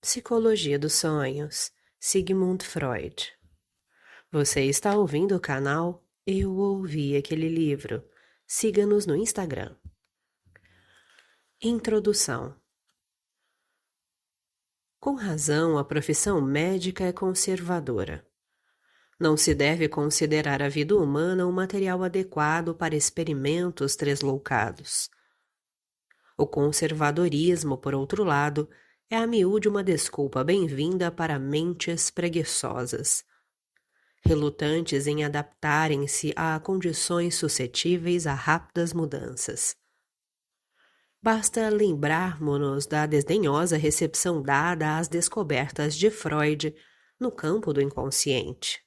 Psicologia dos Sonhos, Sigmund Freud. Você está ouvindo o canal Eu Ouvi Aquele Livro. Siga-nos no Instagram. Introdução. Com razão, a profissão médica é conservadora. Não se deve considerar a vida humana um material adequado para experimentos tresloucados. O conservadorismo, por outro lado, é a miúde uma desculpa bem-vinda para mentes preguiçosas, relutantes em adaptarem-se a condições suscetíveis a rápidas mudanças. Basta lembrarmos-nos da desdenhosa recepção dada às descobertas de Freud no campo do inconsciente.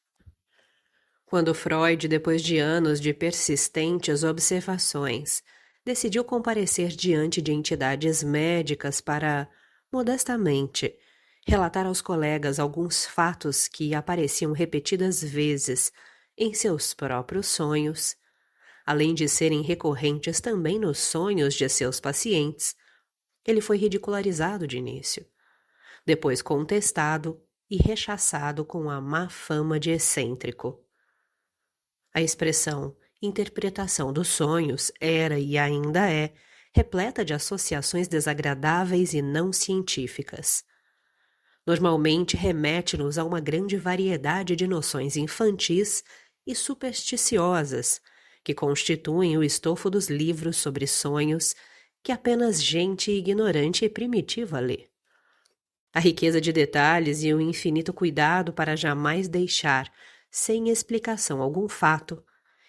Quando Freud, depois de anos de persistentes observações, decidiu comparecer diante de entidades médicas para, modestamente, relatar aos colegas alguns fatos que apareciam repetidas vezes em seus próprios sonhos, além de serem recorrentes também nos sonhos de seus pacientes, ele foi ridicularizado de início, depois contestado e rechaçado com a má fama de excêntrico. A expressão interpretação dos sonhos era e ainda é repleta de associações desagradáveis e não científicas. Normalmente remete-nos a uma grande variedade de noções infantis e supersticiosas que constituem o estofo dos livros sobre sonhos que apenas gente ignorante e primitiva lê. A riqueza de detalhes e o infinito cuidado para jamais deixar, sem explicação algum fato,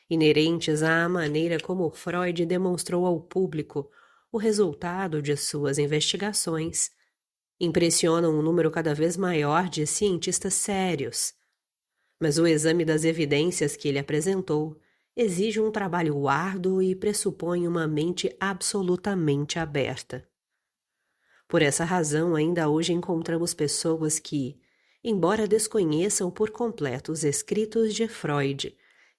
inerentes à maneira como Freud demonstrou ao público o resultado de suas investigações, impressionam um número cada vez maior de cientistas sérios. Mas o exame das evidências que ele apresentou exige um trabalho árduo e pressupõe uma mente absolutamente aberta. Por essa razão, ainda hoje encontramos pessoas que, embora desconheçam por completo os escritos de Freud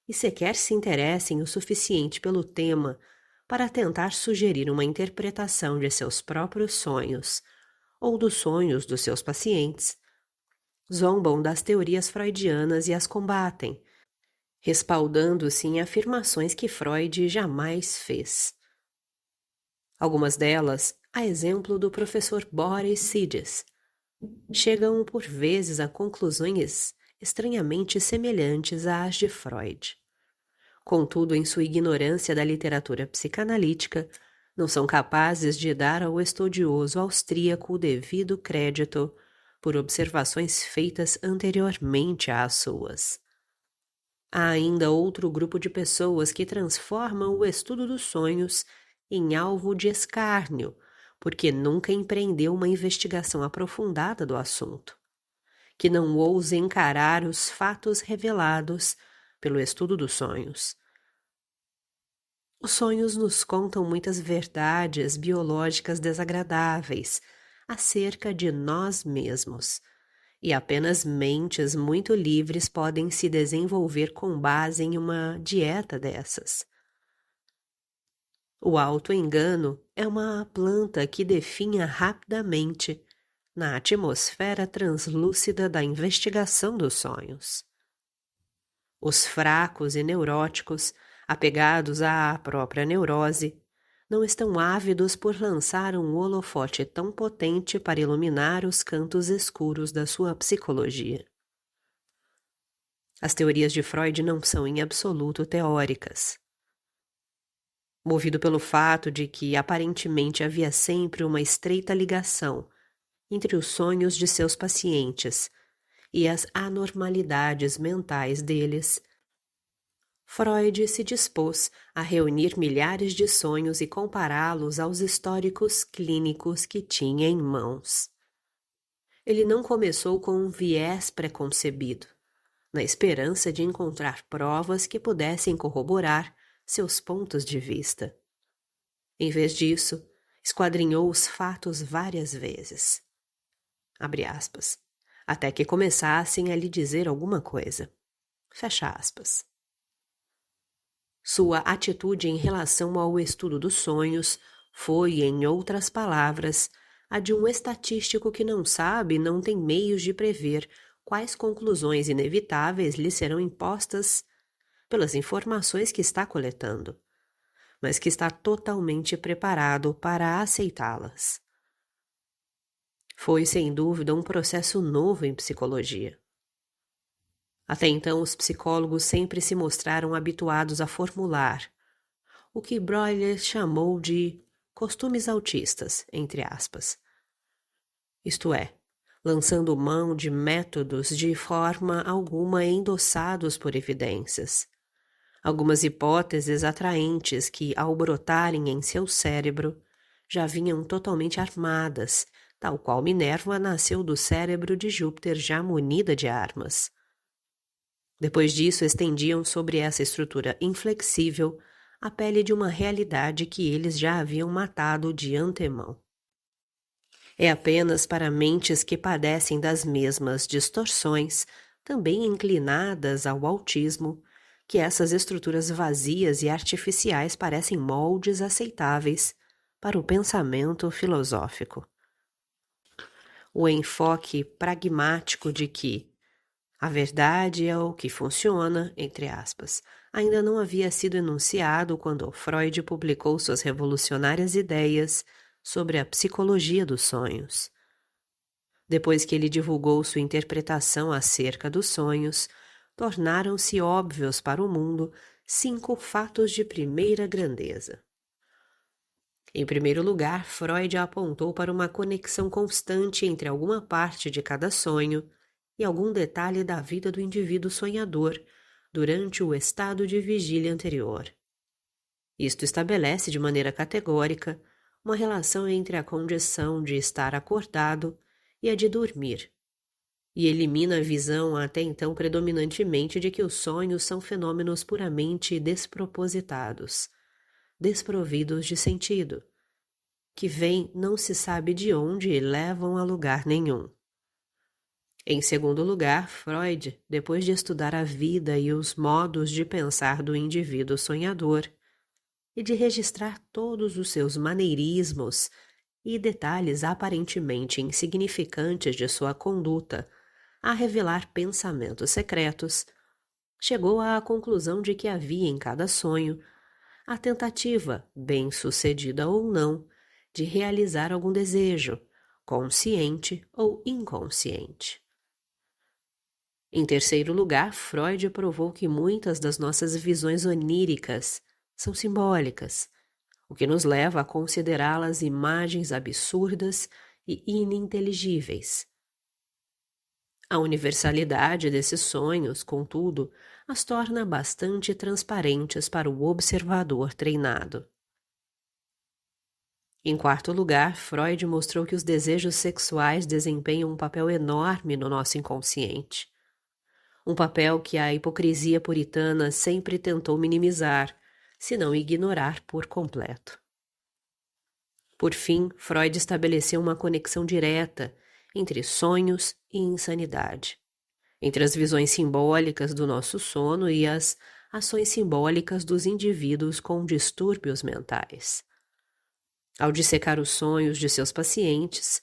e sequer se interessem o suficiente pelo tema para tentar sugerir uma interpretação de seus próprios sonhos ou dos sonhos dos seus pacientes, zombam das teorias freudianas e as combatem, respaldando-se em afirmações que Freud jamais fez. Algumas delas, a exemplo do professor Boris Sidis, chegam por vezes a conclusões estranhamente semelhantes às de Freud. Contudo, em sua ignorância da literatura psicanalítica, não são capazes de dar ao estudioso austríaco o devido crédito por observações feitas anteriormente às suas. Há ainda outro grupo de pessoas que transformam o estudo dos sonhos em alvo de escárnio, porque nunca empreendeu uma investigação aprofundada do assunto, que não ousa encarar os fatos revelados pelo estudo dos sonhos. Os sonhos nos contam muitas verdades biológicas desagradáveis acerca de nós mesmos, e apenas mentes muito livres podem se desenvolver com base em uma dieta dessas. O auto-engano é uma planta que definha rapidamente na atmosfera translúcida da investigação dos sonhos. Os fracos e neuróticos, apegados à própria neurose, não estão ávidos por lançar um holofote tão potente para iluminar os cantos escuros da sua psicologia. As teorias de Freud não são em absoluto teóricas. Movido pelo fato de que aparentemente havia sempre uma estreita ligação entre os sonhos de seus pacientes e as anormalidades mentais deles, Freud se dispôs a reunir milhares de sonhos e compará-los aos históricos clínicos que tinha em mãos. Ele não começou com um viés preconcebido, na esperança de encontrar provas que pudessem corroborar seus pontos de vista. Em vez disso, esquadrinhou os fatos várias vezes. Abre aspas. Até que começassem a lhe dizer alguma coisa. Fecha aspas. Sua atitude em relação ao estudo dos sonhos foi, em outras palavras, a de um estatístico que não sabe e não tem meios de prever quais conclusões inevitáveis lhe serão impostas pelas informações que está coletando, mas que está totalmente preparado para aceitá-las. Foi, sem dúvida, um processo novo em psicologia. Até então, os psicólogos sempre se mostraram habituados a formular o que Breuer chamou de costumes autistas, entre aspas. Isto é, lançando mão de métodos de forma alguma endossados por evidências. Algumas hipóteses atraentes que, ao brotarem em seu cérebro, já vinham totalmente armadas, tal qual Minerva nasceu do cérebro de Júpiter já munida de armas. Depois disso, estendiam sobre essa estrutura inflexível a pele de uma realidade que eles já haviam matado de antemão. É apenas para mentes que padecem das mesmas distorções, também inclinadas ao autismo, que essas estruturas vazias e artificiais parecem moldes aceitáveis para o pensamento filosófico. O enfoque pragmático de que a verdade é o que funciona, entre aspas, ainda não havia sido enunciado quando Freud publicou suas revolucionárias ideias sobre a psicologia dos sonhos. Depois que ele divulgou sua interpretação acerca dos sonhos, tornaram-se óbvios para o mundo 5 fatos de primeira grandeza. Em primeiro lugar, Freud apontou para uma conexão constante entre alguma parte de cada sonho e algum detalhe da vida do indivíduo sonhador durante o estado de vigília anterior. Isto estabelece de maneira categórica uma relação entre a condição de estar acordado e a de dormir, e elimina a visão até então predominantemente de que os sonhos são fenômenos puramente despropositados, desprovidos de sentido, que vêm não se sabe de onde e levam a lugar nenhum. Em segundo lugar, Freud, depois de estudar a vida e os modos de pensar do indivíduo sonhador, e de registrar todos os seus maneirismos e detalhes aparentemente insignificantes de sua conduta, a revelar pensamentos secretos, chegou à conclusão de que havia em cada sonho a tentativa, bem-sucedida ou não, de realizar algum desejo, consciente ou inconsciente. Em terceiro lugar, Freud provou que muitas das nossas visões oníricas são simbólicas, o que nos leva a considerá-las imagens absurdas e ininteligíveis. A universalidade desses sonhos, contudo, as torna bastante transparentes para o observador treinado. Em quarto lugar, Freud mostrou que os desejos sexuais desempenham um papel enorme no nosso inconsciente. Um papel que a hipocrisia puritana sempre tentou minimizar, se não ignorar por completo. Por fim, Freud estabeleceu uma conexão direta entre sonhos e insanidade, entre as visões simbólicas do nosso sono e as ações simbólicas dos indivíduos com distúrbios mentais. Ao dissecar os sonhos de seus pacientes,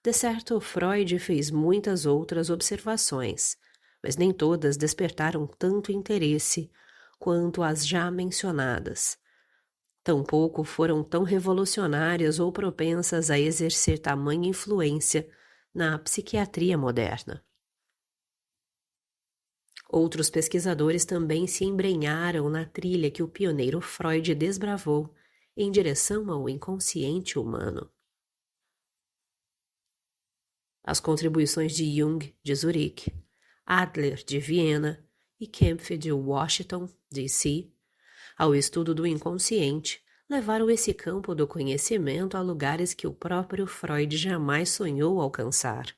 de certo Freud fez muitas outras observações, mas nem todas despertaram tanto interesse quanto as já mencionadas. Tampouco foram tão revolucionárias ou propensas a exercer tamanha influência na psiquiatria moderna. Outros pesquisadores também se embrenharam na trilha que o pioneiro Freud desbravou em direção ao inconsciente humano. As contribuições de Jung, de Zurique, Adler, de Viena, e Kempf, de Washington, D.C., ao estudo do inconsciente, levaram esse campo do conhecimento a lugares que o próprio Freud jamais sonhou alcançar.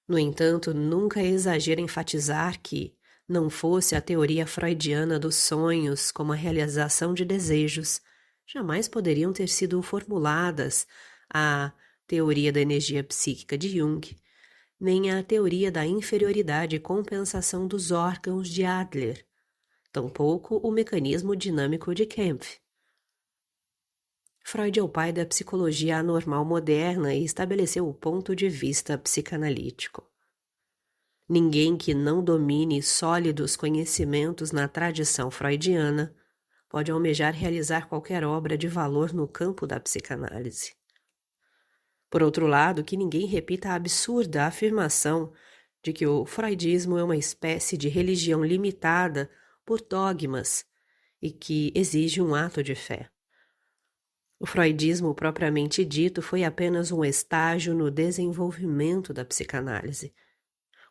No entanto, nunca exagera enfatizar que, não fosse a teoria freudiana dos sonhos como a realização de desejos, jamais poderiam ter sido formuladas a teoria da energia psíquica de Jung, nem a teoria da inferioridade e compensação dos órgãos de Adler, tampouco o mecanismo dinâmico de Kempf. Freud é o pai da psicologia anormal moderna e estabeleceu o ponto de vista psicanalítico. Ninguém que não domine sólidos conhecimentos na tradição freudiana pode almejar realizar qualquer obra de valor no campo da psicanálise. Por outro lado, que ninguém repita a absurda afirmação de que o freudismo é uma espécie de religião limitada por dogmas e que exige um ato de fé. O freudismo propriamente dito foi apenas um estágio no desenvolvimento da psicanálise,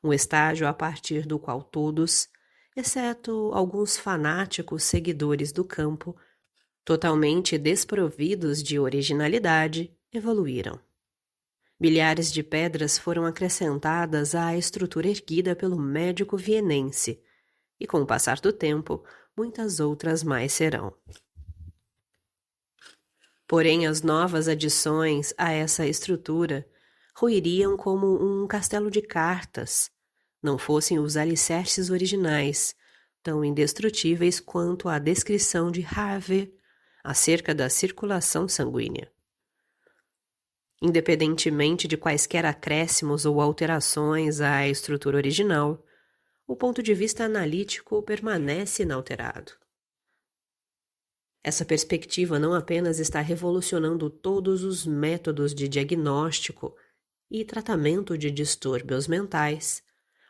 um estágio a partir do qual todos, exceto alguns fanáticos seguidores do campo, totalmente desprovidos de originalidade, evoluíram. Milhares de pedras foram acrescentadas à estrutura erguida pelo médico vienense, e com o passar do tempo, muitas outras mais serão. Porém, as novas adições a essa estrutura ruiriam como um castelo de cartas, não fossem os alicerces originais, tão indestrutíveis quanto a descrição de Harvey acerca da circulação sanguínea. Independentemente de quaisquer acréscimos ou alterações à estrutura original, o ponto de vista analítico permanece inalterado. Essa perspectiva não apenas está revolucionando todos os métodos de diagnóstico e tratamento de distúrbios mentais,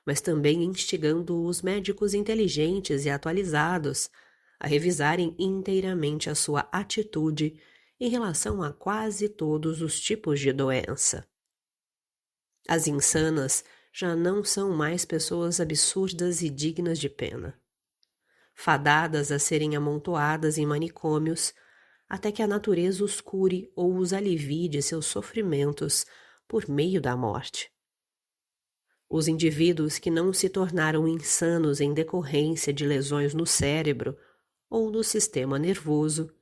mas também instigando os médicos inteligentes e atualizados a revisarem inteiramente a sua atitude em relação a quase todos os tipos de doença. As insanas já não são mais pessoas absurdas e dignas de pena, fadadas a serem amontoadas em manicômios até que a natureza os cure ou os alivie de seus sofrimentos por meio da morte. Os indivíduos que não se tornaram insanos em decorrência de lesões no cérebro ou no sistema nervoso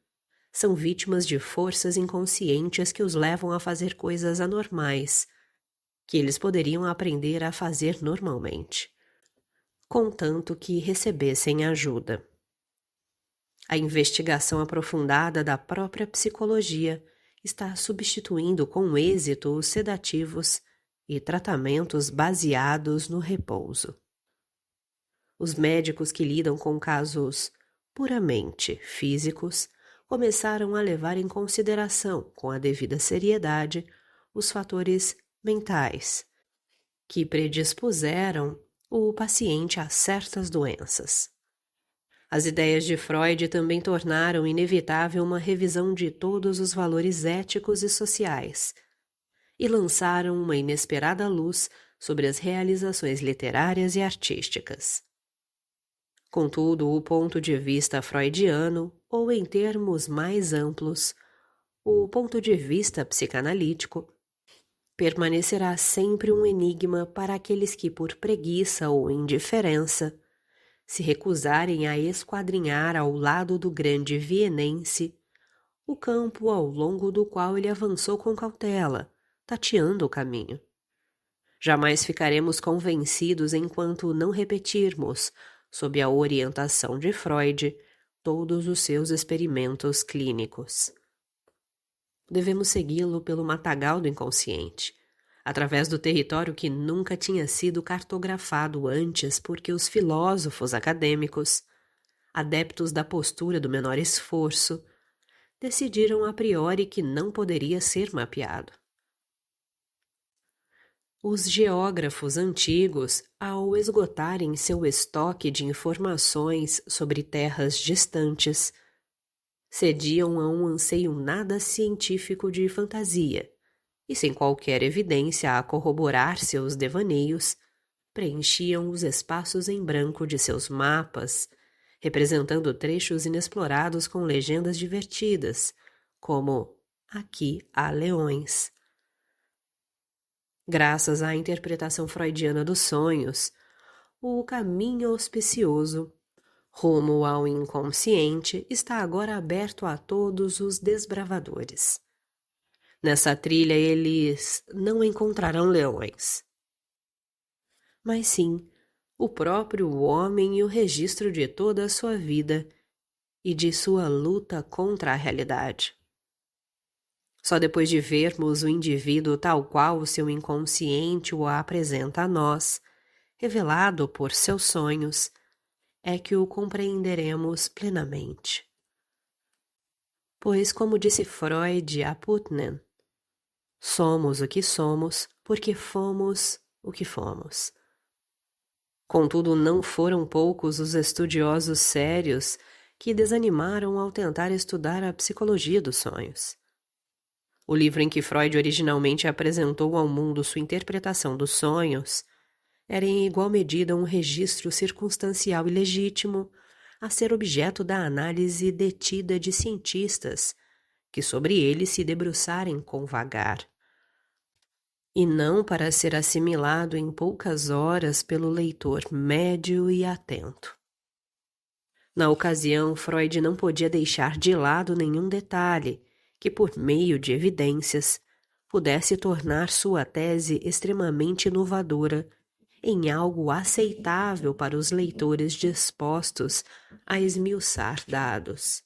são vítimas de forças inconscientes que os levam a fazer coisas anormais, que eles poderiam aprender a fazer normalmente, contanto que recebessem ajuda. A investigação aprofundada da própria psicologia está substituindo com êxito os sedativos e tratamentos baseados no repouso. Os médicos que lidam com casos puramente físicos começaram a levar em consideração, com a devida seriedade, os fatores mentais que predispuseram o paciente a certas doenças. As ideias de Freud também tornaram inevitável uma revisão de todos os valores éticos e sociais e lançaram uma inesperada luz sobre as realizações literárias e artísticas. Contudo, o ponto de vista freudiano, ou em termos mais amplos, o ponto de vista psicanalítico, permanecerá sempre um enigma para aqueles que, por preguiça ou indiferença, se recusarem a esquadrinhar ao lado do grande vienense o campo ao longo do qual ele avançou com cautela, tateando o caminho. Jamais ficaremos convencidos enquanto não repetirmos, sob a orientação de Freud, todos os seus experimentos clínicos. Devemos segui-lo pelo matagal do inconsciente, através do território que nunca tinha sido cartografado antes porque os filósofos acadêmicos, adeptos da postura do menor esforço, decidiram a priori que não poderia ser mapeado. Os geógrafos antigos, ao esgotarem seu estoque de informações sobre terras distantes, cediam a um anseio nada científico de fantasia, e sem qualquer evidência a corroborar seus devaneios, preenchiam os espaços em branco de seus mapas, representando trechos inexplorados com legendas divertidas, como "Aqui há leões". Graças à interpretação freudiana dos sonhos, o caminho auspicioso rumo ao inconsciente está agora aberto a todos os desbravadores. Nessa trilha eles não encontrarão leões, mas sim o próprio homem e o registro de toda a sua vida e de sua luta contra a realidade. Só depois de vermos o indivíduo tal qual o seu inconsciente o apresenta a nós, revelado por seus sonhos, é que o compreenderemos plenamente. Pois, como disse Freud a Putnam, somos o que somos porque fomos o que fomos. Contudo, não foram poucos os estudiosos sérios que desanimaram ao tentar estudar a psicologia dos sonhos. O livro em que Freud originalmente apresentou ao mundo sua interpretação dos sonhos era em igual medida um registro circunstancial e legítimo a ser objeto da análise detida de cientistas que sobre ele se debruçarem com vagar, e não para ser assimilado em poucas horas pelo leitor médio e atento. Na ocasião, Freud não podia deixar de lado nenhum detalhe que, por meio de evidências, pudesse tornar sua tese extremamente inovadora em algo aceitável para os leitores dispostos a esmiuçar dados.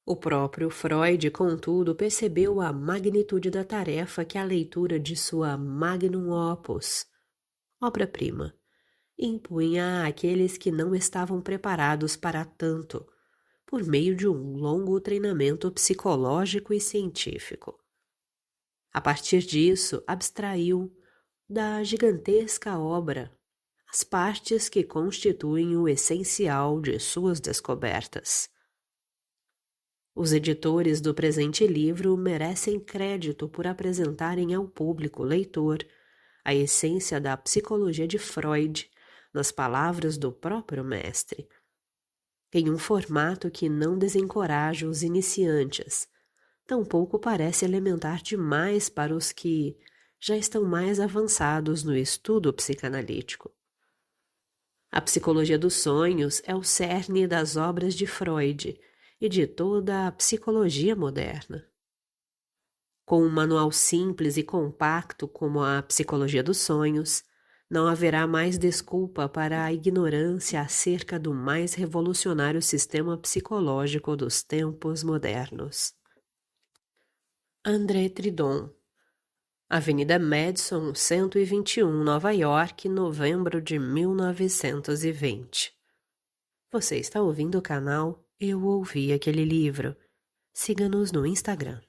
O próprio Freud, contudo, percebeu a magnitude da tarefa que a leitura de sua magnum opus, obra-prima, impunha àqueles que não estavam preparados para tanto, por meio de um longo treinamento psicológico e científico. A partir disso, abstraiu da gigantesca obra as partes que constituem o essencial de suas descobertas. Os editores do presente livro merecem crédito por apresentarem ao público leitor a essência da psicologia de Freud nas palavras do próprio mestre, em um formato que não desencoraja os iniciantes, tampouco parece elementar demais para os que já estão mais avançados no estudo psicanalítico. A psicologia dos sonhos é o cerne das obras de Freud e de toda a psicologia moderna. Com um manual simples e compacto como a Psicologia dos Sonhos, não haverá mais desculpa para a ignorância acerca do mais revolucionário sistema psicológico dos tempos modernos. André Tridon, Avenida Madison, 121, Nova York, novembro de 1920. Você está ouvindo o canal Eu Ouvi Aquele Livro. Siga-nos no Instagram.